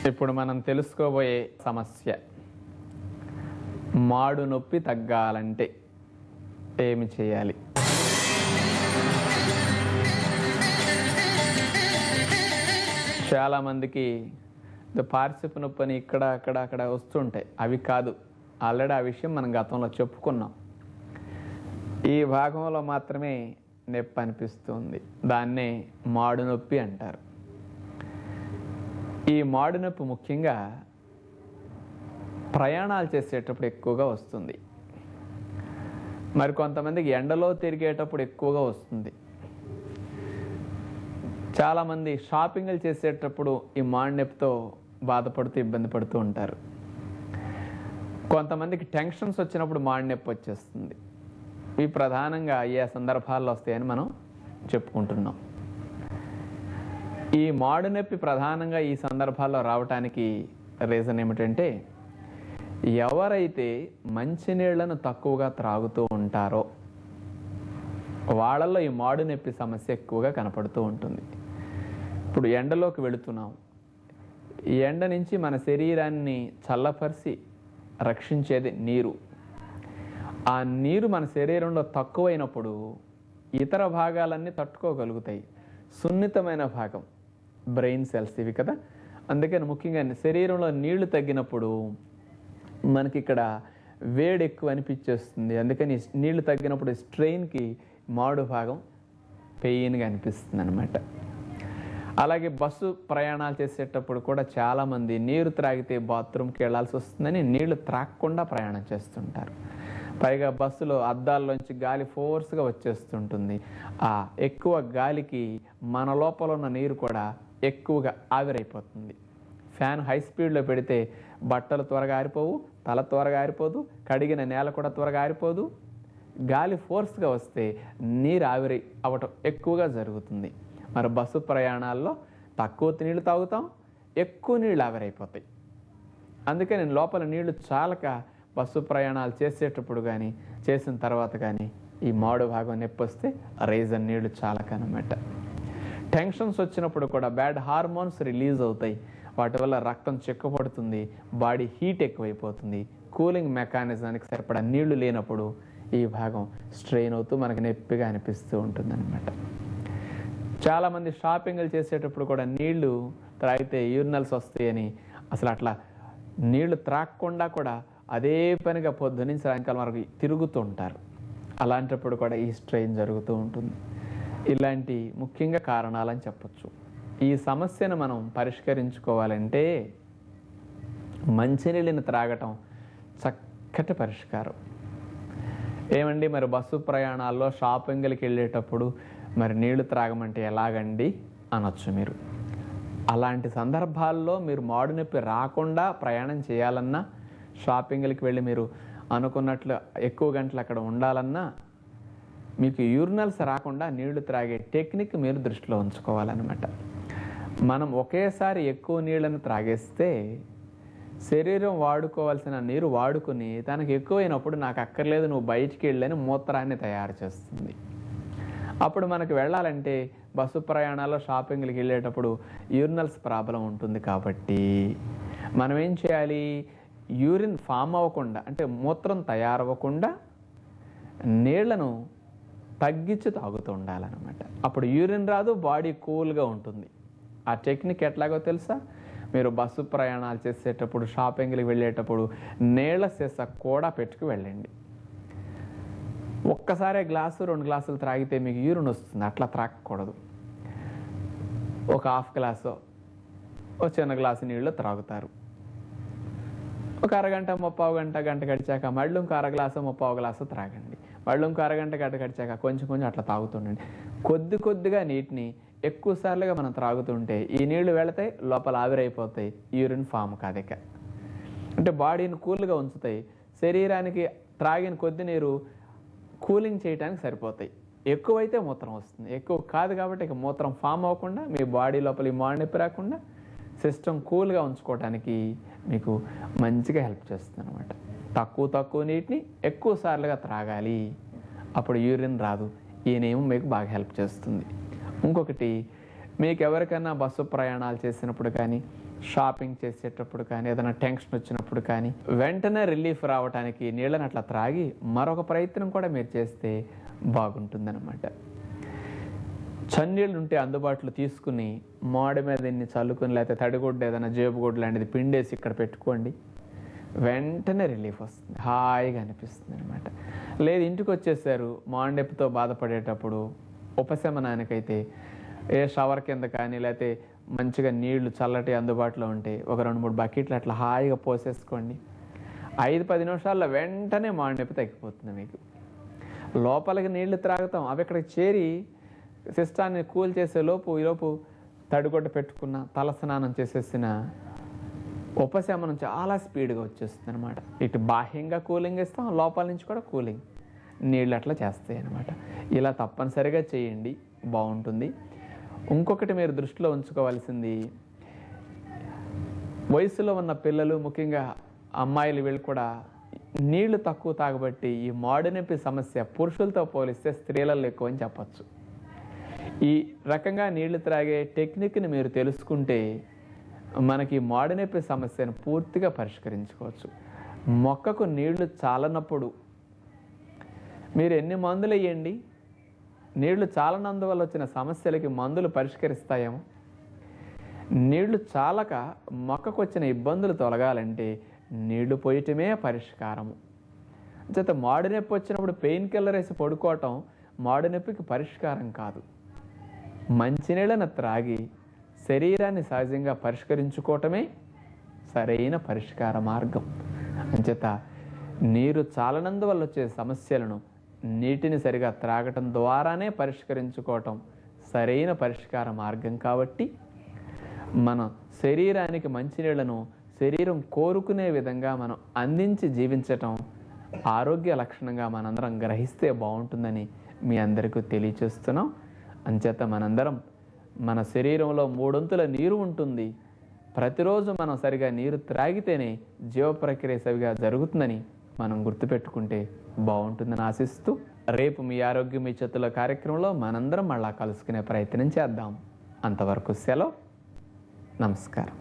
ఇప్పుడు మనం తెలుసుకోబోయే సమస్య, మాడు నొప్పి తగ్గాలంటే ఏమి చేయాలి? చాలామందికి పార్శ్వపు నొప్పి అని ఇక్కడ అక్కడ అక్కడ వస్తుంటాయి. అవి కాదు, ఆల్రెడీ ఆ విషయం మనం గతంలో చెప్పుకున్నాం. ఈ భాగంలో మాత్రమే నొప్పి అనిపిస్తుంది, దాన్నే మాడు నొప్పి అంటారు. ఈ మాడు నొప్పి ముఖ్యంగా ప్రయాణాలు చేసేటప్పుడు ఎక్కువగా వస్తుంది. మరి కొంతమందికి ఎండలో తిరిగేటప్పుడు ఎక్కువగా వస్తుంది. చాలామంది షాపింగ్లు చేసేటప్పుడు ఈ మాడు నొప్పితో బాధపడుతూ ఇబ్బంది పడుతూ ఉంటారు. కొంతమందికి టెన్షన్స్ వచ్చినప్పుడు మాడు నొప్పి వచ్చేస్తుంది. ఇవి ప్రధానంగా ఏ సందర్భాల్లో వస్తాయని మనం చెప్పుకుంటున్నాం. ఈ మాడు నొప్పి ప్రధానంగా ఈ సందర్భాల్లో రావటానికి రీజన్ ఏమిటంటే, ఎవరైతే మంచినీళ్లను తక్కువగా త్రాగుతూ ఉంటారో వాళ్ళల్లో ఈ మాడు నొప్పి సమస్య ఎక్కువగా కనపడుతూ ఉంటుంది. ఇప్పుడు ఎండలోకి వెళుతున్నాం. ఈ ఎండ నుంచి మన శరీరాన్ని చల్లపరిచి రక్షించేది నీరు. ఆ నీరు మన శరీరంలో తక్కువైనప్పుడు ఇతర భాగాలన్నీ తట్టుకోగలుగుతాయి. సున్నితమైన భాగం బ్రెయిన్ సెల్స్ ఇవి కదా. అందుకని ముఖ్యంగా శరీరంలో నీళ్లు తగ్గినప్పుడు మనకి ఇక్కడ వేడి ఎక్కువ అనిపించేస్తుంది. అందుకని నీళ్లు తగ్గినప్పుడు స్ట్రెయిన్కి మాడు భాగం పెయిన్గా అనిపిస్తుంది అనమాట. అలాగే బస్సు ప్రయాణాలు చేసేటప్పుడు కూడా చాలామంది నీరు త్రాగితే బాత్రూమ్కి వెళ్ళాల్సి వస్తుందని నీళ్లు త్రాగకుండా ప్రయాణం చేస్తుంటారు. పైగా బస్సులో అద్దాల్లోంచి గాలి ఫోర్స్గా వచ్చేస్తుంటుంది. ఆ ఎక్కువ గాలికి మన లోపల ఉన్న నీరు కూడా ఎక్కువగా ఆవిరైపోతుంది. ఫ్యాన్ హై స్పీడ్లో పెడితే బట్టలు త్వరగా ఆరిపోవు, తల త్వరగా ఆరిపోదు, కడిగిన నేల కూడా త్వరగా ఆరిపోదు. గాలి ఫోర్స్గా వస్తే నీరు ఆవిరి అవ్వటం ఎక్కువగా జరుగుతుంది. మరి బస్సు ప్రయాణాల్లో తక్కువ నీళ్లు తాగుతాం, ఎక్కువ నీళ్ళు ఆవిరైపోతాయి. అందుకని లోపల నీళ్లు చాలక బస్సు ప్రయాణాలు చేసేటప్పుడు కానీ చేసిన తర్వాత కానీ ఈ మాడు భాగం నొప్పి వస్తే రీజన్ నీళ్లు చాలకనమాట. టెన్షన్స్ వచ్చినప్పుడు కూడా బ్యాడ్ హార్మోన్స్ రిలీజ్ అవుతాయి. వాటి వల్ల రక్తం చిక్కపడుతుంది, బాడీ హీట్ ఎక్కువైపోతుంది. కూలింగ్ మెకానిజానికి సరిపడా నీళ్లు లేనప్పుడు ఈ భాగం స్ట్రెయిన్ అవుతూ మనకి నొప్పిగా అనిపిస్తూ ఉంటుందన్నమాట. చాలామంది షాపింగ్లు చేసేటప్పుడు కూడా నీళ్లు త్రాగితే యూరినల్స్ వస్తాయని అసలు అట్లా నీళ్లు త్రాగకుండా కూడా అదే పనిగా పొద్దు నుంచి సాయంకాలం వరకు తిరుగుతూ ఉంటారు. అలాంటప్పుడు కూడా ఈ స్ట్రెయిన్ జరుగుతూ ఉంటుంది. ఇలాంటి ముఖ్యంగా కారణాలని చెప్పచ్చు. ఈ సమస్యను మనం పరిష్కరించుకోవాలంటే మంచినీళ్ళని త్రాగటం చక్కటి పరిష్కారం. ఏమండి మరి బస్సు ప్రయాణాల్లో షాపింగ్లకి వెళ్ళేటప్పుడు మరి నీళ్లు త్రాగమంటే ఎలాగండి అనొచ్చు మీరు. అలాంటి సందర్భాల్లో మీరు మాడు నొప్పి రాకుండా ప్రయాణం చేయాలన్నా, షాపింగ్లకి వెళ్ళి మీరు అనుకున్నట్లు ఎక్కువ గంటలు అక్కడ ఉండాలన్నా మీకు యూరినల్స్ రాకుండా నీళ్లు త్రాగే టెక్నిక్ మీరు దృష్టిలో ఉంచుకోవాలన్నమాట. మనం ఒకేసారి ఎక్కువ నీళ్ళను త్రాగేస్తే శరీరం వాడుకోవాల్సిన నీరు వాడుకుని తనకు ఎక్కువైనప్పుడు నాకు అక్కర్లేదు నువ్వు బయటికి వెళ్ళని మూత్రాన్ని తయారు చేస్తుంది. అప్పుడు మనకు వెళ్ళాలంటే బస్సు ప్రయాణాల్లో షాపింగ్లకి వెళ్ళేటప్పుడు యూరినల్స్ ప్రాబ్లం ఉంటుంది. కాబట్టి మనం ఏం చేయాలి? యూరిన్ ఫామ్ అవ్వకుండా అంటే మూత్రం తయారవ్వకుండా నీళ్లను తగ్గించి తాగుతూ ఉండాలన్నమాట. అప్పుడు యూరిన్ రాదు, బాడీ కూల్గా ఉంటుంది. ఆ టెక్నిక్ ఎట్లాగో తెలుసా? మీరు బస్సు ప్రయాణాలు చేసేటప్పుడు షాపింగ్కి వెళ్ళేటప్పుడు నీళ్ల సీస కూడా పెట్టుకు వెళ్ళండి. ఒక్కసారే గ్లాసు 2 గ్లాసులు త్రాగితే మీకు యూరిన్ వస్తుంది. అట్లా త్రాగకూడదు. ఒక హాఫ్ గ్లాసు ఒక చిన్న గ్లాసు నీళ్ళు త్రాగుతారు. ఒక అరగంట 30 గంట గడిచాక మళ్ళీ ఇంకో అర గ్లాసు 30 గ్లాసు త్రాగండి. మళ్ళీ ఇంకో అరగంట గడిచాక కొంచెం కొంచెం అట్లా తాగుతుండండి. కొద్దిగా నీటిని ఎక్కువ సార్లుగా మనం త్రాగుతుంటే ఈ నీళ్లు వెళతాయి, లోపల ఆవిరైపోతాయి, యూరిన్ ఫామ్ కాదిక. అంటే బాడీని కూల్గా ఉంచుతాయి. శరీరానికి త్రాగిన కొద్ది నీరు కూలింగ్ చేయడానికి సరిపోతాయి. ఎక్కువైతే మూత్రం వస్తుంది, ఎక్కువ కాదు కాబట్టి ఇక మూత్రం ఫామ్ అవ్వకుండా మీ బాడీ లోపల ఈ మాడు నొప్పి రాకుండా సిస్టమ్ కూల్గా ఉంచుకోవడానికి మీకు మంచిగా హెల్ప్ చేస్తుంది అనమాట. తక్కువ నీటిని ఎక్కువ సార్లుగా త్రాగాలి, అప్పుడు యూరిన్ రాదు. ఈ నియమం మీకు బాగా హెల్ప్ చేస్తుంది. ఇంకొకటి, మీకు ఎవరికైనా బస్సు ప్రయాణాలు చేసినప్పుడు కానీ షాపింగ్ చేసేటప్పుడు కానీ, ఏదైనా టెన్షన్ వచ్చినప్పుడు కానీ వెంటనే రిలీఫ్ రావడానికి నీళ్ళని అట్లా త్రాగి మరొక ప్రయత్నం కూడా మీరు చేస్తే బాగుంటుందన్నమాట. చన్నీళ్ళు ఉంటే అందుబాటులో తీసుకుని మాడి మీద ఇన్ని చల్లుకొని, లేకపోతే తడిగుడ్డ ఏదైనా జేబుగుడ్డ లాంటిది పిండేసి ఇక్కడ పెట్టుకోండి. వెంటనే రిలీఫ్ వస్తుంది, హాయిగా అనిపిస్తుంది అనమాట. లేదు ఇంటికి వచ్చేసారు మాండెప్పుతో బాధపడేటప్పుడు ఉపశమనానికైతే ఏ షవర్ కింద కానీ, లేకపోతే మంచిగా నీళ్లు చల్లటి అందుబాటులో ఉంటే ఒక 2-3 బకెట్లు అట్లా హాయిగా పోసేసుకోండి. 5-10 నిమిషాల్లో వెంటనే మాండెప్పు తగ్గిపోతుంది మీకు. లోపలికి నీళ్లు త్రాగుతాం, అవి ఇక్కడికి చేరి సిస్టాన్ని కూల్ చేసే ఈలోపు తడిగొడ్డ పెట్టుకున్న, తల స్నానం చేసేసిన ఉపశమనం చాలా స్పీడ్గా వచ్చేస్తుంది అనమాట. ఇటు బాహ్యంగా కూలింగ్ ఇస్తాం, లోపల నుంచి కూడా కూలింగ్ నీళ్ళు అట్లా చేస్తాయి అన్నమాట. ఇలా తప్పనిసరిగా చేయండి, బాగుంటుంది. ఇంకొకటి మీరు దృష్టిలో ఉంచుకోవాల్సింది, వయసులో ఉన్న పిల్లలు, ముఖ్యంగా అమ్మాయిలు, వీళ్ళు కూడా నీళ్లు తక్కువ తాగబట్టి ఈ మాడునొప్పి సమస్య పురుషులతో పోలిస్తే స్త్రీలలో ఎక్కువ అని చెప్పచ్చు. ఈ రకంగా నీళ్లు త్రాగే టెక్నిక్ని మీరు తెలుసుకుంటే మనకి మాడునొప్పి సమస్యను పూర్తిగా పరిష్కరించుకోవచ్చు. మొక్కకు నీళ్లు చాలనప్పుడు మీరు ఎన్ని మందులు వేయండి, నీళ్లు చాలనందువల్ల వచ్చిన సమస్యలకి మందులు పరిష్కరిస్తాయేమో. నీళ్లు చాలక మొక్కకు వచ్చిన ఇబ్బందులు తొలగాలంటే నీళ్లు పోయటమే పరిష్కారము. చేత మాడునొప్పి వచ్చినప్పుడు పెయిన్ కిల్లర్ వేసి పడుకోవటం మాడునొప్పికి పరిష్కారం కాదు. మంచినీళ్ళను త్రాగి శరీరాన్ని సహజంగా పరిష్కరించుకోవటమే సరైన పరిష్కార మార్గం. అంచేత నీరు చాలనందువల్ల వచ్చే సమస్యలను నీటిని సరిగా త్రాగటం ద్వారానే పరిష్కరించుకోవటం సరైన పరిష్కార మార్గం. కాబట్టి మన శరీరానికి మంచినీళ్లను శరీరం కోరుకునే విధంగా మనం అందించి జీవించటం ఆరోగ్య లక్షణంగా మనందరం గ్రహిస్తే బాగుంటుందని మీ అందరికీ తెలియచేస్తున్నాం. అంచేత మనందరం మన శరీరంలో 3 వంతుల నీరు ఉంటుంది. ప్రతిరోజు మనం సరిగా నీరు త్రాగితేనే జీవ ప్రక్రియ సరిగా జరుగుతుందని మనం గుర్తుపెట్టుకుంటే బాగుంటుందని ఆశిస్తూ, రేపు మీ ఆరోగ్యం మీ చేతుల కార్యక్రమంలో మనందరం మళ్ళా కలుసుకునే ప్రయత్నం చేద్దాం. అంతవరకు సెలవు, నమస్కారం.